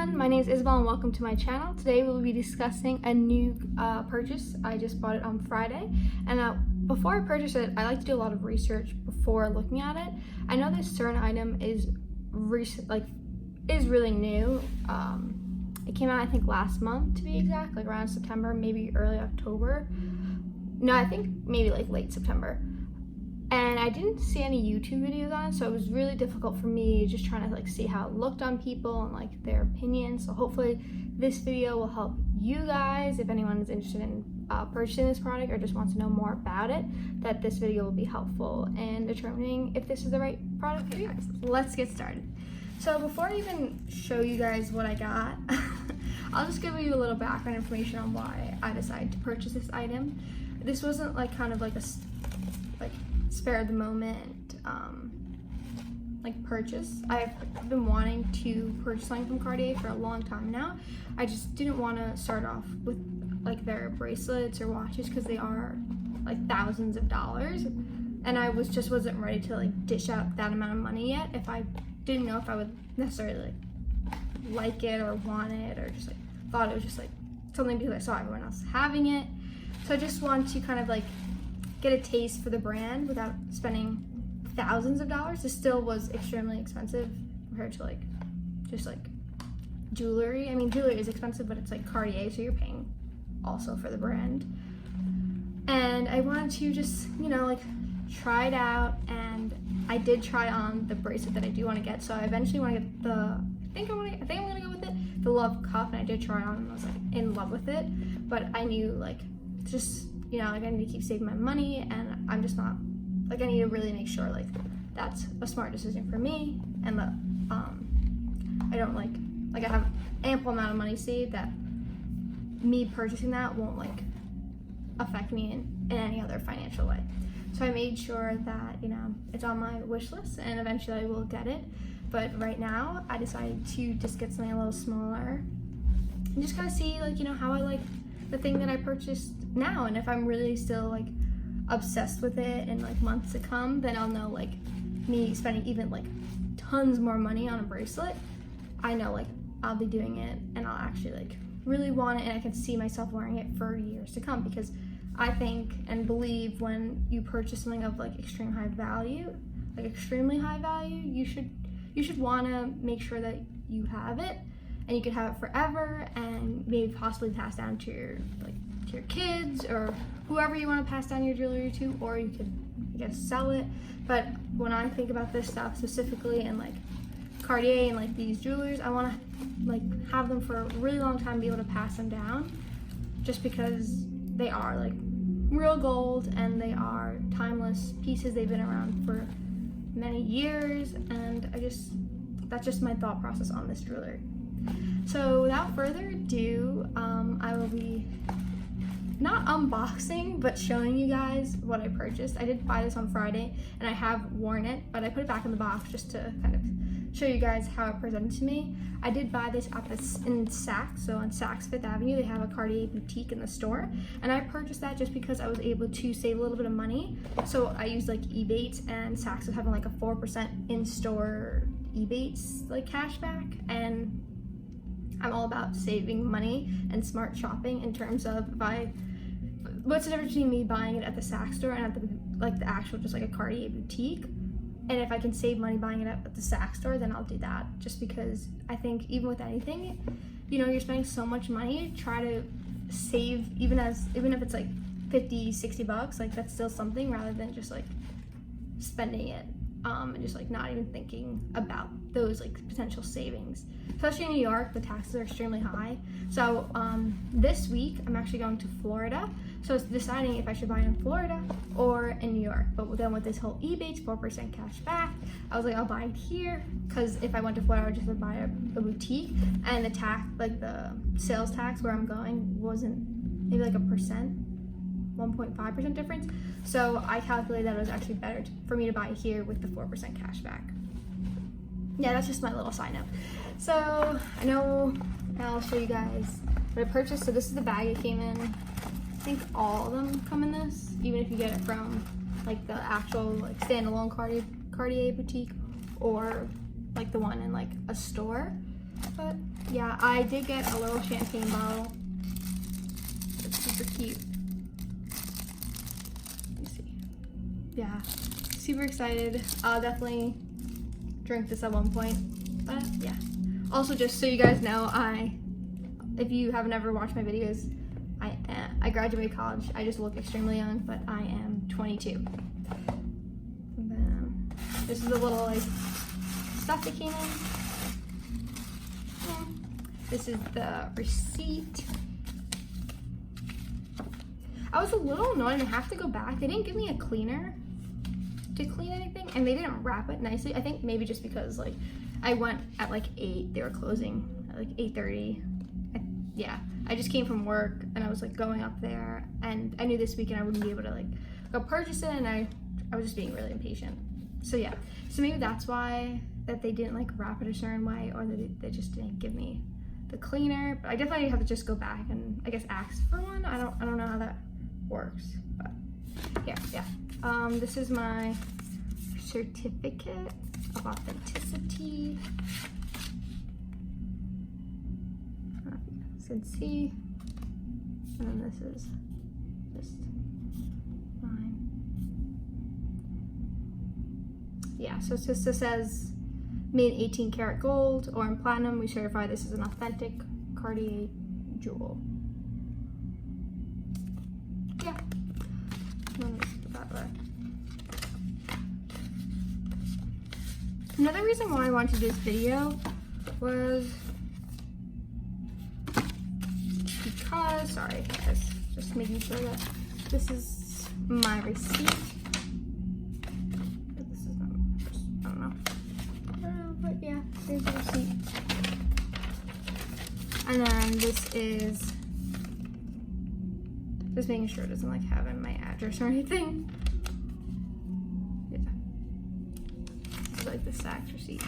everyone, my name is Isabel and welcome to my channel. Today we'll be discussing a new purchase. I just bought it on Friday, and before I purchase it, I like to do a lot of research before looking at it. I know this certain item is really new. It came out I think last month to be exact, like around September, maybe early October. No, I think maybe like late September. And I didn't see any YouTube videos on it, so it was really difficult for me just trying to see how it looked on people and their opinions. So hopefully this video will help you guys, if anyone is interested in purchasing this product or just wants to know more about it, that this video will be helpful in determining if this is the right product for you guys. Let's get started. So before I even show you guys what I got, I'll just give you a little background information on why I decided to purchase this item. This wasn't a spare of the moment purchase. I've been wanting to purchase something from Cartier for a long time now. I just didn't want to start off with their bracelets or watches because they are thousands of dollars, and I wasn't ready to dish out that amount of money yet if I didn't know if I would necessarily like it or want it, or just thought it was just something because I saw everyone else having it. So I just wanted to kind of get a taste for the brand without spending thousands of dollars. This still was extremely expensive compared to just jewelry. I mean, jewelry is expensive, but it's Cartier, so you're paying also for the brand. And I wanted to just, try it out, and I did try on the bracelet that I do want to get. So I eventually want to get I think I'm gonna go with it, the Love Cuff, and I did try it on and I was in love with it. But I knew I need to keep saving my money, and I'm just not, I need to really make sure that's a smart decision for me, and that I don't I have ample amount of money saved, that me purchasing that won't affect me in any other financial way. So I made sure that it's on my wish list, and eventually I will get it. But right now I decided to just get something a little smaller and just kind of see how I like the thing that I purchased now, and if I'm really still obsessed with it in months to come, then I'll know me spending even tons more money on a bracelet, I know I'll be doing it, and I'll actually really want it, and I can see myself wearing it for years to come. Because I think and believe when you purchase something of extreme high value, extremely high value, you should want to make sure that you have it, and you could have it forever, and maybe possibly pass down to your kids or whoever you want to pass down your jewelry to, or you could, I guess, sell it. But when I think about this stuff specifically, and Cartier and these jewelers, I want to have them for a really long time, be able to pass them down, just because they are real gold and they are timeless pieces. They've been around for many years, and that's just my thought process on this jewelry. So without further ado, I will be not unboxing, but showing you guys what I purchased. I did buy this on Friday, and I have worn it, but I put it back in the box just to kind of show you guys how it presented to me. I did buy this in Saks, so on Saks Fifth Avenue, they have a Cartier boutique in the store, and I purchased that just because I was able to save a little bit of money. So I used Ebates, and Saks was having a 4% in-store Ebates cashback, and I'm all about saving money and smart shopping in terms of what's the difference between me buying it at the Saks store and at the actual just a Cartier boutique. And if I can save money buying it at the Saks store, then I'll do that, just because I think even with anything, you're spending so much money, try to save, even if it's $50-$60, that's still something, rather than just spending it and just not even thinking about those potential savings. Especially in New York, the taxes are extremely high. So this week I'm actually going to Florida, so it's deciding if I should buy in Florida or in New York. But then with this whole Ebates 4% cash back, I was I'll buy it here, because if I went to Florida, I would just buy a boutique, and the tax, the sales tax where I'm going wasn't maybe 1.5% difference. So I calculated that it was actually better for me to buy it here with the 4% cash back. Yeah, that's just my little side note. So I'll show you guys what I purchased. So this is the bag it came in. I think all of them come in this, even if you get it from the actual standalone Cartier boutique, or the one in a store. But yeah, I did get a little champagne bottle. It's super cute. Let me see. Yeah, super excited. I'll definitely drink this at one point, but yeah. Also, just so you guys know, if you haven't ever watched my videos, I graduated college. I just look extremely young, but I am 22. And then this is the little like stuff that came in. This is the receipt. I was a little annoyed. I have to go back. They didn't give me a cleaner to clean anything, and they didn't wrap it nicely. I think maybe just because like I went at like 8. They were closing at like 8:30. Yeah, I just came from work and I was like going up there, and I knew this weekend I wouldn't be able to like go purchase it, and I was just being really impatient. So yeah, so maybe that's why that they didn't like wrap it a certain way, or that they just didn't give me the cleaner. But I definitely have to just go back and I guess ask for one. I don't know how that works, but yeah. This is my certificate of authenticity. I don't know if you guys can see. And then this is just mine. Yeah, so it just says made 18 karat gold or in platinum. We certify this is an authentic Cartier jewel. Yeah. Another reason why I wanted to do this video was because, sorry guys, just making sure that this is my receipt. This is not, I don't know, but yeah, there's the receipt. And then this is just making sure it doesn't like have in my address or anything. Yeah. It's like the stacked receipt.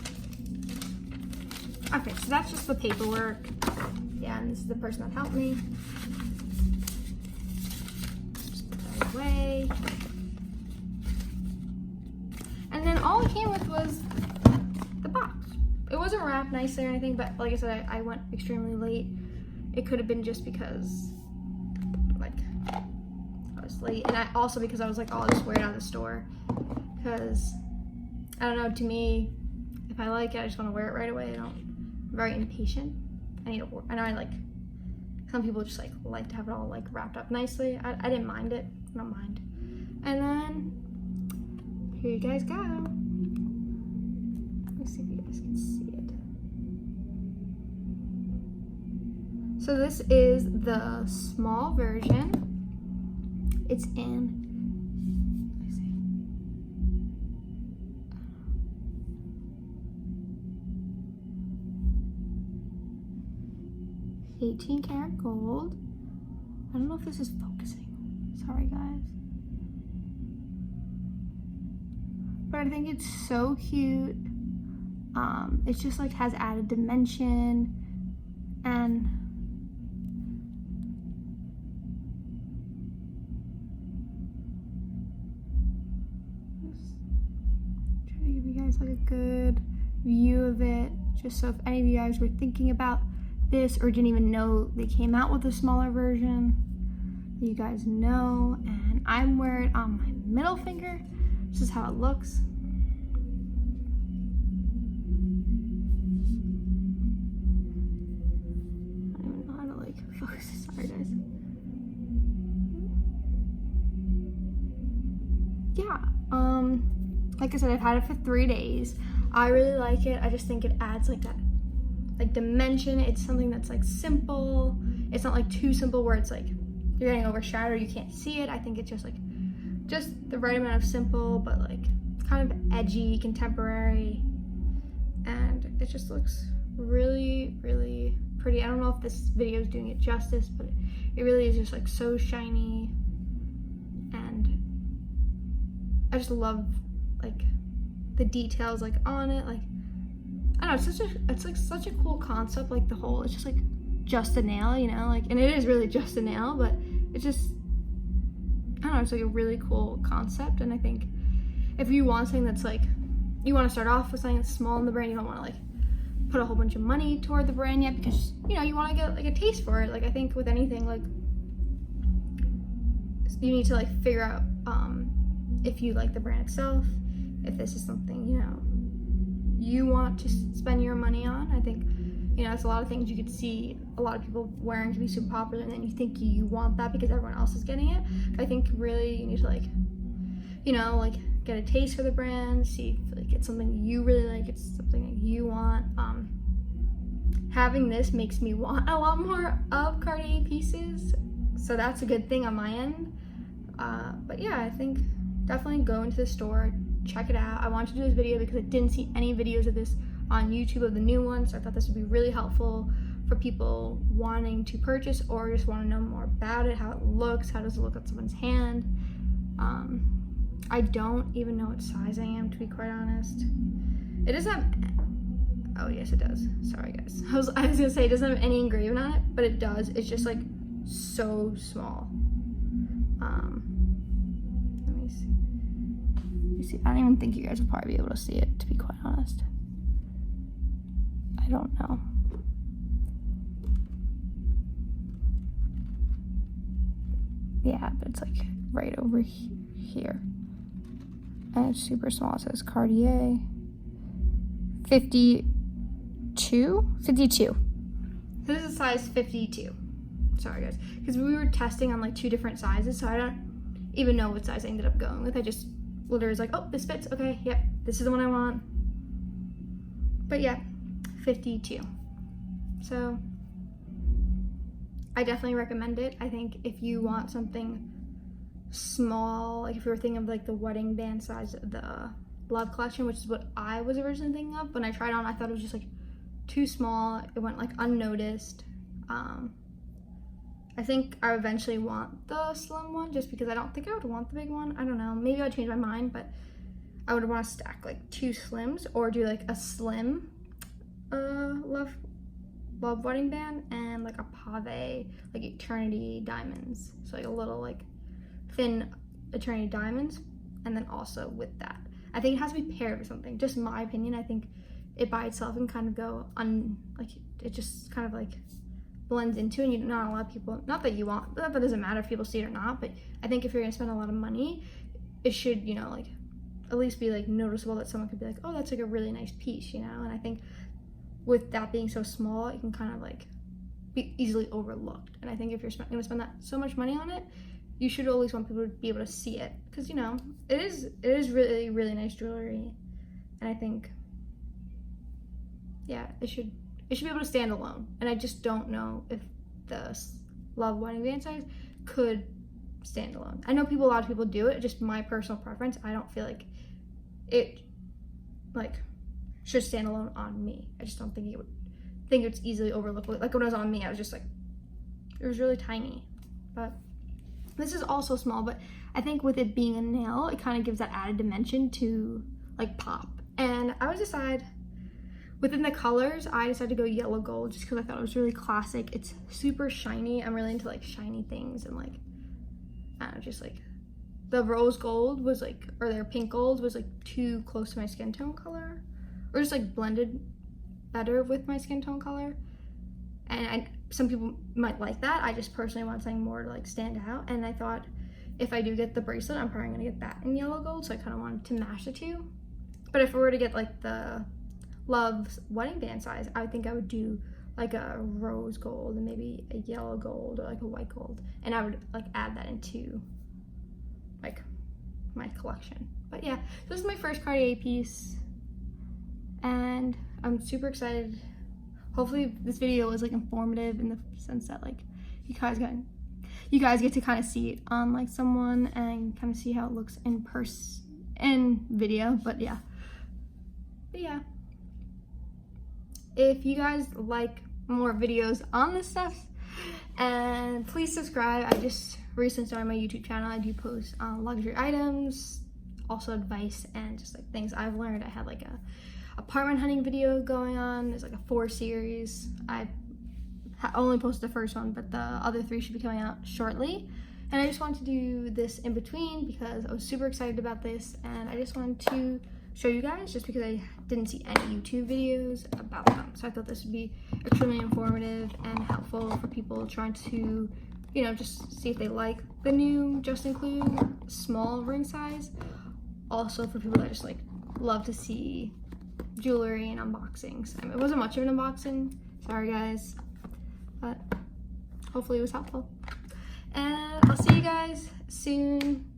Okay, so that's just the paperwork. Yeah, and this is the person that helped me. Just put that away. And then all it came with was the box. It wasn't wrapped nicely or anything, but like I said, I went extremely late. It could have been just because like I was late, and also because I was like, oh, I'll just wear it out of the store, because I don't know, to me, if I like it, I just want to wear it right away. I'm very impatient. I need to work. I know I like, some people just like to have it all like wrapped up nicely. I didn't mind it. I don't mind. And then here you guys go. Let me see if you guys can see it. So this is the small version. It's in, let me see. 18 karat gold. I don't know if this is focusing. Sorry guys. But I think it's so cute. It's just like has added dimension, and just trying to give you guys like a good view of it, just so if any of you guys were thinking about this or didn't even know they came out with a smaller version, you guys know. And I'm wearing it on my middle finger. This is how it looks. I don't even know how to like focus. Sorry guys. Yeah, like I said, I've had it for 3 days. I really like it. I just think it adds like that like dimension. It's something that's like simple. It's not like too simple where it's like you're getting overshadowed, you can't see it. I think it's just like just the right amount of simple, but like kind of edgy, contemporary, and it just looks really, really pretty. I don't know if this video is doing it justice, but it really is just like so shiny, and I just love like the details like on it. Like I don't know, it's like such a cool concept. Like the whole, it's just like just a nail, you know, like, and it is really just a nail, but it's just, I don't know, it's like a really cool concept. And I think if you want something that's like, you want to start off with something that's small in the brand, you don't want to like put a whole bunch of money toward the brand yet, because you know, you want to get like a taste for it. Like I think with anything, like you need to like figure out if you like the brand itself, if this is something, you know, you want to spend your money on. I think, you know, it's a lot of things you could see a lot of people wearing to be super popular, and then you think you want that because everyone else is getting it. But I think really you need to like, you know, like get a taste for the brand, see if like it's something you really like, it's something that you want. Having this makes me want a lot more of Cartier pieces, so that's a good thing on my end. But yeah, I think definitely go into the store, check it out. I wanted to do this video because I didn't see any videos of this on YouTube of the new one, so I thought this would be really helpful for people wanting to purchase or just want to know more about it, how it looks, how does it look on someone's hand. I don't even know what size I am, to be quite honest. It doesn't have, oh yes it does, sorry guys. I was gonna say it doesn't have any engraving on it, but it does. It's just like so small. Let me see. I don't even think you guys will probably be able to see it, to be quite honest. I don't know. Yeah, but it's like right over here. And it's super small. It says Cartier 52? 52. This is size 52. Sorry guys. Because we were testing on like 2 different sizes, so I don't even know what size I ended up going with. I just literally was like, oh, this fits. Okay, yep, this is the one I want. But yeah, 52. So I definitely recommend it. I think if you want something small, like if you were thinking of like the wedding band size of the Love collection, which is what I was originally thinking of, when I tried on, I thought it was just like too small. It went like unnoticed. I think I eventually want the slim one, just because I don't think I would want the big one. I don't know, maybe I'll change my mind, but I would want to stack like 2 slims, or do like a slim love wedding band and like a pave, like eternity diamonds, so like a little like thin eternity diamonds, and then also with that I think it has to be paired with something. Just my opinion. I think it by itself can kind of go like it just kind of like blends into, and not a lot of people, not that you want, that doesn't matter if people see it or not, but I think if you're gonna spend a lot of money, it should, you know, like at least be like noticeable, that someone could be like, oh, that's like a really nice piece, you know. And I think with that being so small, it can kind of like be easily overlooked. And I think if you're gonna spend that so much money on it, you should always want people to be able to see it, because you know it is really, really nice jewelry. And I think, yeah, it should be able to stand alone. And I just don't know if the Love wedding band size could stand alone. I know a lot of people do it, just my personal preference. I don't feel like it like should stand alone on me. I just don't think it's easily overlooked. Like when it was on me, I was just like, it was really tiny. But this is also small, but I think with it being a nail, it kind of gives that added dimension to like pop. And I was decided, within the colors, I decided to go yellow gold, just because I thought it was really classic. It's super shiny. I'm really into like shiny things, and like, I don't know, just like the rose gold was like, or their pink gold was like too close to my skin tone color, or just like blended better with my skin tone color. And some people might like that. I just personally want something more to like stand out. And I thought if I do get the bracelet, I'm probably gonna get that in yellow gold. So I kind of wanted to match the two. But if I were to get like the Love's wedding band size, I think I would do like a rose gold and maybe a yellow gold or like a white gold. And I would like add that into like my collection. But yeah, this is my first Cartier piece, and I'm super excited. Hopefully this video was like informative in the sense that like you guys get to kind of see it on like someone and kind of see how it looks in video. But yeah, if you guys like more videos on this stuff, and please subscribe. I just recently started my YouTube channel. I do post luxury items, also advice, and just like things I've learned. I had like a apartment hunting video going on. There's like a 4 series. I only posted the first one, but the other 3 should be coming out shortly. And I just wanted to do this in between because I was super excited about this, and I just wanted to show you guys just because I didn't see any YouTube videos about them. So I thought this would be extremely informative and helpful for people trying to, you know, just see if they like the new Juste Clou small ring size. Also for people that just like love to see jewelry and unboxings. I mean, it wasn't much of an unboxing, sorry guys, but hopefully it was helpful. And I'll see you guys soon.